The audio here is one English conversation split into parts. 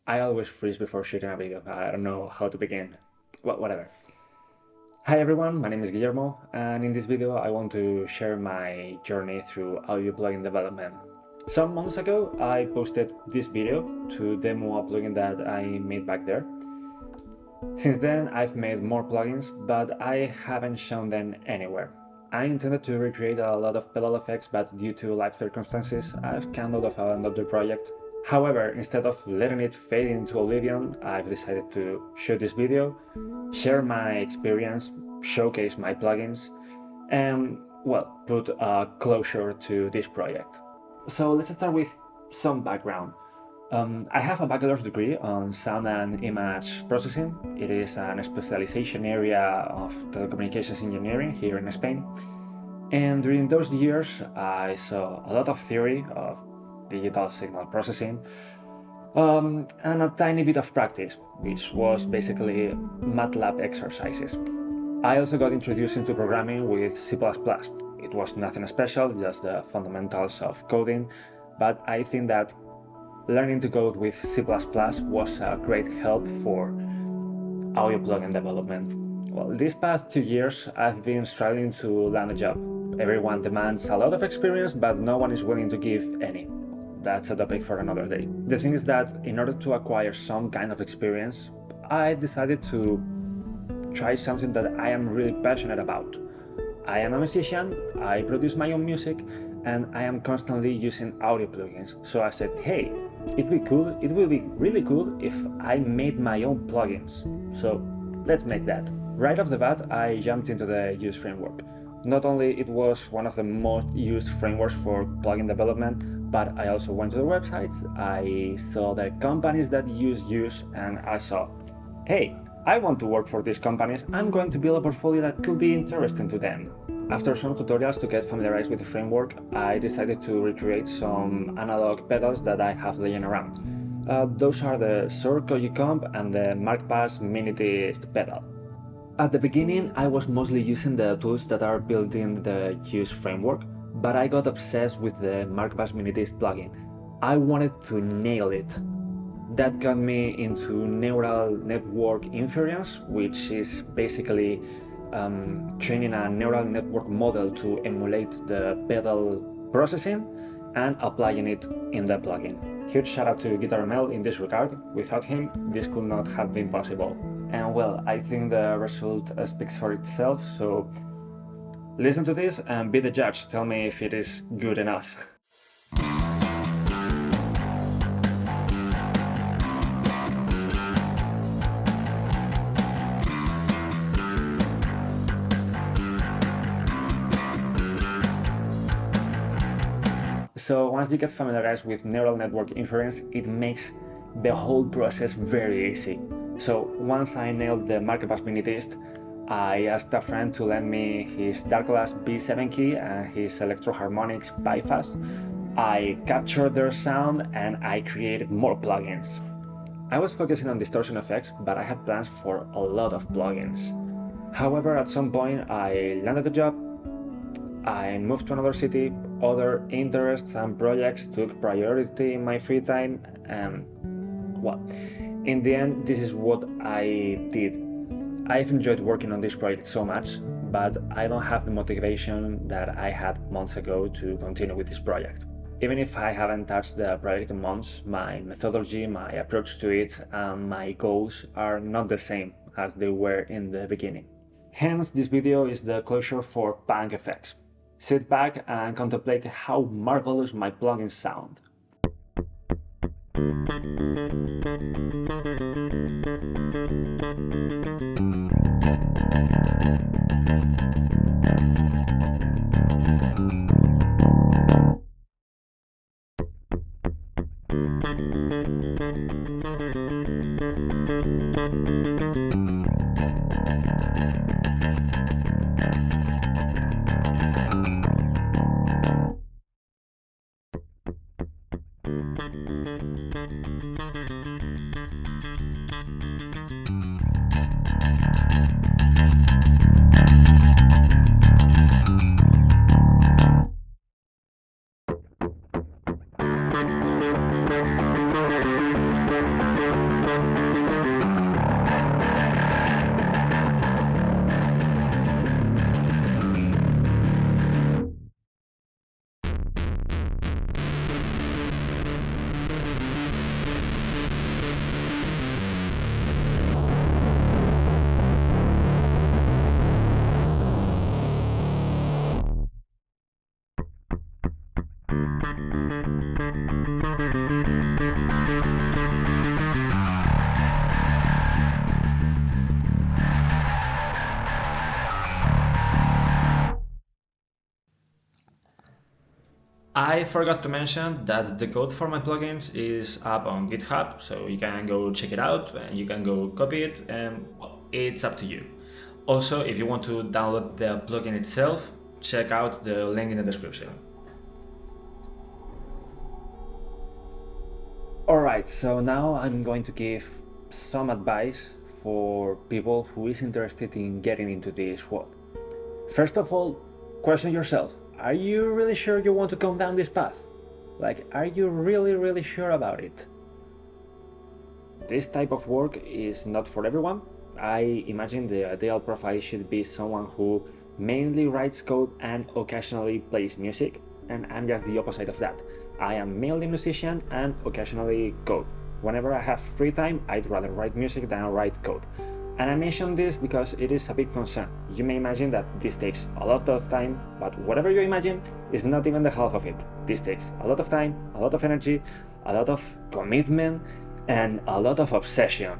I always freeze before shooting a video. I don't know how to begin. Well, whatever. Hi everyone, my name is Guillermo, and in this video I want to share my journey through audio plugin development. Some months ago I posted this video to demo a plugin that I made back there. Since then I've made more plugins, but I haven't shown them anywhere. I intended to recreate a lot of pedal effects, but due to life circumstances I've kind of abandoned the project. However, instead of letting it fade into oblivion, I've decided to shoot this video, share my experience, showcase my plugins, and, well, put a closure to this project. So let's start with some background. I have a bachelor's degree on sound and image processing. It is a specialization area of telecommunications engineering here in Spain. And during those years, I saw a lot of theory of digital signal processing and a tiny bit of practice, which was basically MATLAB exercises. I also got introduced into programming with C++. It was nothing special, just the fundamentals of coding, but I think that learning to code with C++ was a great help for audio plugin development. Well, these past 2 years I've been struggling to land a job. Everyone demands a lot of experience, but no one is willing to give any. That's a topic for another day. The thing is that in order to acquire some kind of experience, I decided to try something that I am really passionate about. I am a musician, I produce my own music, and I am constantly using audio plugins. So I said, hey, it will be really cool if I made my own plugins. So let's make that. Right off the bat, I jumped into the Use framework. Not only it was one of the most used frameworks for plugin development, but I also went to the websites, I saw the companies that use, and I saw, hey, I want to work for these companies, I'm going to build a portfolio that could be interesting to them. After some tutorials to get familiarized with the framework, I decided to recreate some analog pedals that I have laying around. Those are the Shure Koji Comp and the MarkBass Minidisc pedal. At the beginning, I was mostly using the tools that are built in the Use framework, but I got obsessed with the MarkBass Minidisc plugin. I wanted to nail it. That got me into neural network inference, which is basically training a neural network model to emulate the pedal processing and applying it in the plugin. Huge shout out to Guitar ML in this regard. Without him, this could not have been possible. And well, I think the result speaks for itself, so listen to this and be the judge. Tell me if it is good enough. So once you get familiarized with neural network inference, it makes the whole process very easy. So once I nailed the MarkBass Minidisc, I asked a friend to lend me his Darkglass B7 key and his Electro-Harmonix bypass. I captured their sound and I created more plugins. I was focusing on distortion effects, but I had plans for a lot of plugins. However, at some point I landed a job, I moved to another city, other interests and projects took priority in my free time, and well, in the end, this is what I did. I've enjoyed working on this project so much, but I don't have the motivation that I had months ago to continue with this project. Even if I haven't touched the project in months, my methodology, my approach to it, and my goals are not the same as they were in the beginning. Hence, this video is the closure for PunkFX. Sit back and contemplate how marvelous my plugins sound. I forgot to mention that the code for my plugins is up on GitHub, so you can go check it out and you can go copy it, and well, it's up to you. Also, if you want to download the plugin itself, check out the link in the description. Alright, so now I'm going to give some advice for people who is interested in getting into this world. First of all, question yourself. Are you really sure you want to come down this path? Like, are you really sure about it? This type of work is not for everyone. I imagine the ideal profile should be someone who mainly writes code and occasionally plays music, and I'm just the opposite of that. I am mainly a musician and occasionally code. Whenever I have free time, I'd rather write music than write code. And I mention this because it is a big concern. You may imagine that this takes a lot of time, but whatever you imagine is not even the half of it. This takes a lot of time, a lot of energy, a lot of commitment, and a lot of obsession.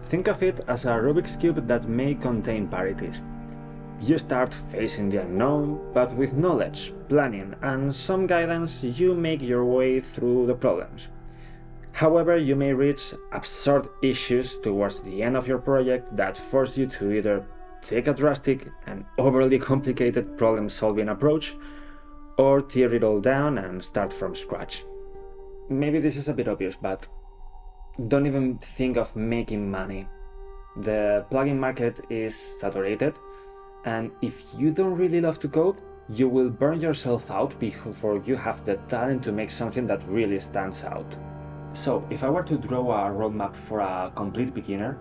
Think of it as a Rubik's Cube that may contain parities. You start facing the unknown, but with knowledge, planning, and some guidance, you make your way through the problems. However, you may reach absurd issues towards the end of your project that force you to either take a drastic and overly complicated problem-solving approach, or tear it all down and start from scratch. Maybe this is a bit obvious, but don't even think of making money. The plugin market is saturated, and if you don't really love to code, you will burn yourself out before you have the talent to make something that really stands out. So, if I were to draw a roadmap for a complete beginner,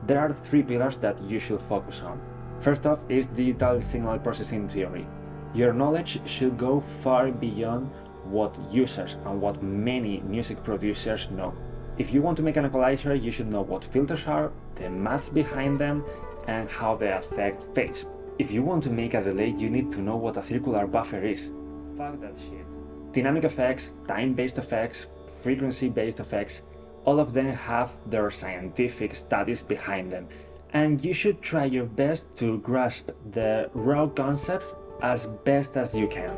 there are 3 pillars that you should focus on. First off is digital signal processing theory. Your knowledge should go far beyond what users and what many music producers know. If you want to make an equalizer, you should know what filters are, the maths behind them, and how they affect phase. If you want to make a delay, you need to know what a circular buffer is. Fuck that shit. Dynamic effects, time-based effects, frequency-based effects, all of them have their scientific studies behind them, and you should try your best to grasp the raw concepts as best as you can.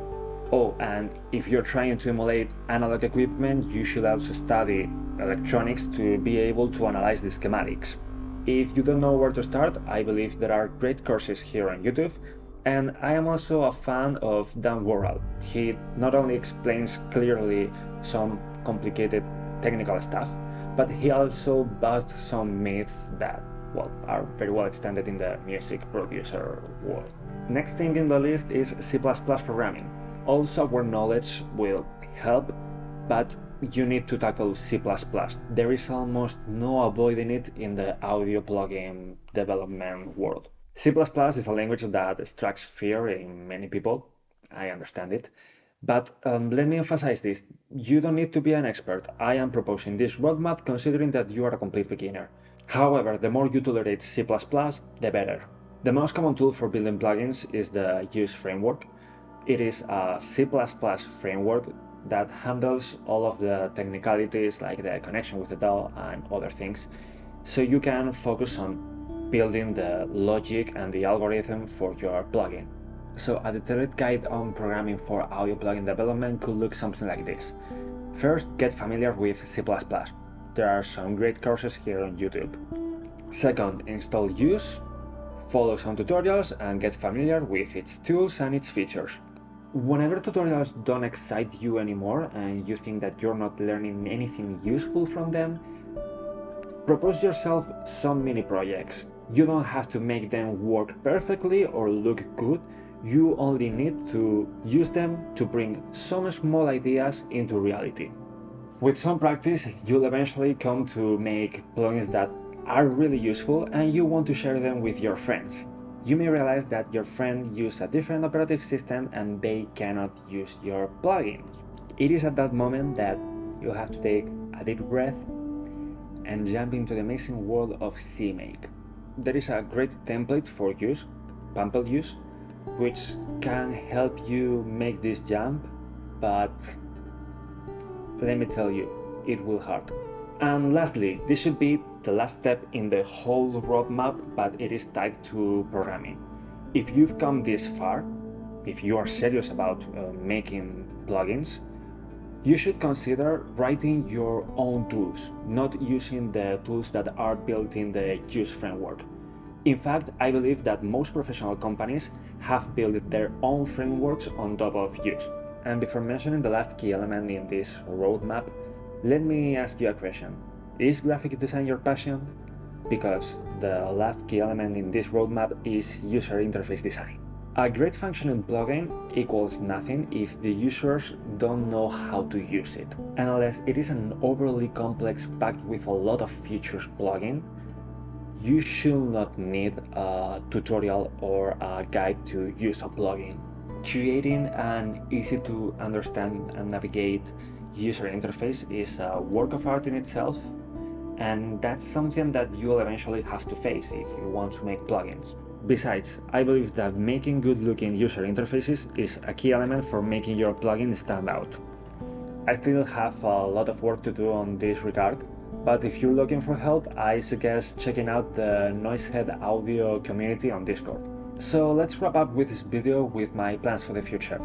Oh, and if you're trying to emulate analog equipment, you should also study electronics to be able to analyze the schematics. If you don't know where to start, I believe there are great courses here on YouTube, and I am also a fan of Dan Worrell. He not only explains clearly some complicated technical stuff, but he also busts some myths that, well, are very well extended in the music producer world. Next thing in the list is C++ programming. All software knowledge will help, but you need to tackle C++. There is almost no avoiding it in the audio plugin development world. C++ is a language that strikes fear in many people. I understand it. But let me emphasize this, you don't need to be an expert. I am proposing this roadmap considering that you are a complete beginner. However, the more you tolerate C++, the better. The most common tool for building plugins is the Use framework. It is a C++ framework that handles all of the technicalities like the connection with the DAW and other things, so you can focus on building the logic and the algorithm for your plugin. So a detailed guide on programming for audio plugin development could look something like this. First, get familiar with C++. There are some great courses here on YouTube. Second, install Use, follow some tutorials and get familiar with its tools and its features. Whenever tutorials don't excite you anymore and you think that you're not learning anything useful from them, propose yourself some mini projects. You don't have to make them work perfectly or look good. You only need to use them to bring some small ideas into reality. With some practice, you'll eventually come to make plugins that are really useful and you want to share them with your friends. You may realize that your friend uses a different operating system and they cannot use your plugin. It is at that moment that you have to take a deep breath and jump into the amazing world of CMake. There is a great template for use, Pample use, which can help you make this jump, but let me tell you, it will hurt. And lastly, this should be the last step in the whole roadmap, but it is tied to programming. If you've come this far, if you are serious about making plugins, you should consider writing your own tools, not using the tools that are built in the Use framework. In fact, I believe that most professional companies have built their own frameworks on top of Use. And before mentioning the last key element in this roadmap, let me ask you a question. Is graphic design your passion? Because the last key element in this roadmap is user interface design. A great functioning plugin equals nothing if the users don't know how to use it. And unless it is an overly complex, packed with a lot of features plugin, you should not need a tutorial or a guide to use a plugin. Creating an easy to understand and navigate user interface is a work of art in itself, and that's something that you'll eventually have to face if you want to make plugins. Besides, I believe that making good-looking user interfaces is a key element for making your plugin stand out. I still have a lot of work to do on this regard, but if you're looking for help, I suggest checking out the Noisehead audio community on Discord. So let's wrap up with this video with my plans for the future.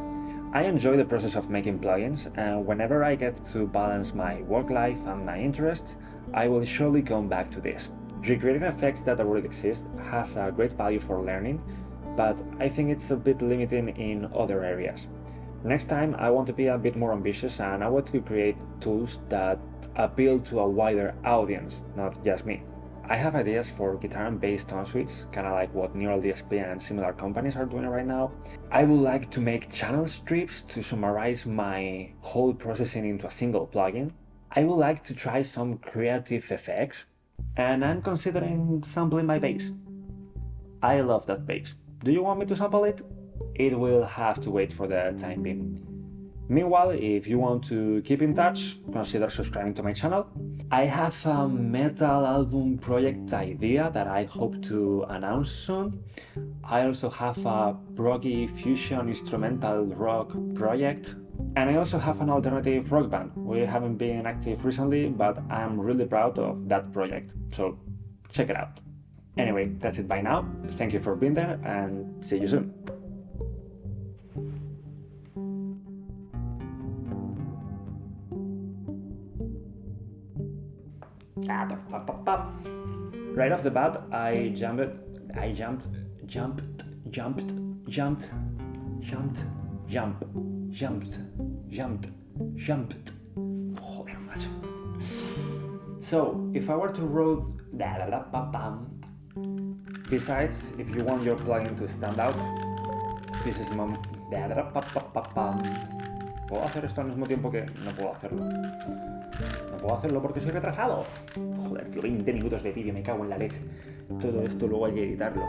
I enjoy the process of making plugins, and whenever I get to balance my work life and my interests, I will surely come back to this. Recreating effects that already exist has a great value for learning, but I think it's a bit limiting in other areas. Next time I want to be a bit more ambitious and I want to create tools that appeal to a wider audience, not just me. I have ideas for guitar and bass tone suites, kinda like what Neural DSP and similar companies are doing right now. I would like to make channel strips to summarize my whole processing into a single plugin. I would like to try some creative effects, and I'm considering sampling my bass. I love that bass. Do you want me to sample it? It will have to wait for the time being. Meanwhile, if you want to keep in touch, consider subscribing to my channel. I have a metal album project idea that I hope to announce soon. I also have a proggy fusion instrumental rock project. And I also have an alternative rock band. We haven't been active recently, but I'm really proud of that project, so check it out. Anyway, that's it by now. Thank you for being there and see you soon. Right off the bat, I jumped. Joder, macho. So, if I were to wrote. Besides, if you want your plugin to stand out, this is my. ¿Puedo hacer esto al mismo tiempo que.? No puedo hacerlo. No puedo hacerlo porque soy retrasado. Joder, tío, 20 minutos de vídeo, me cago en la leche. Todo esto luego hay que editarlo.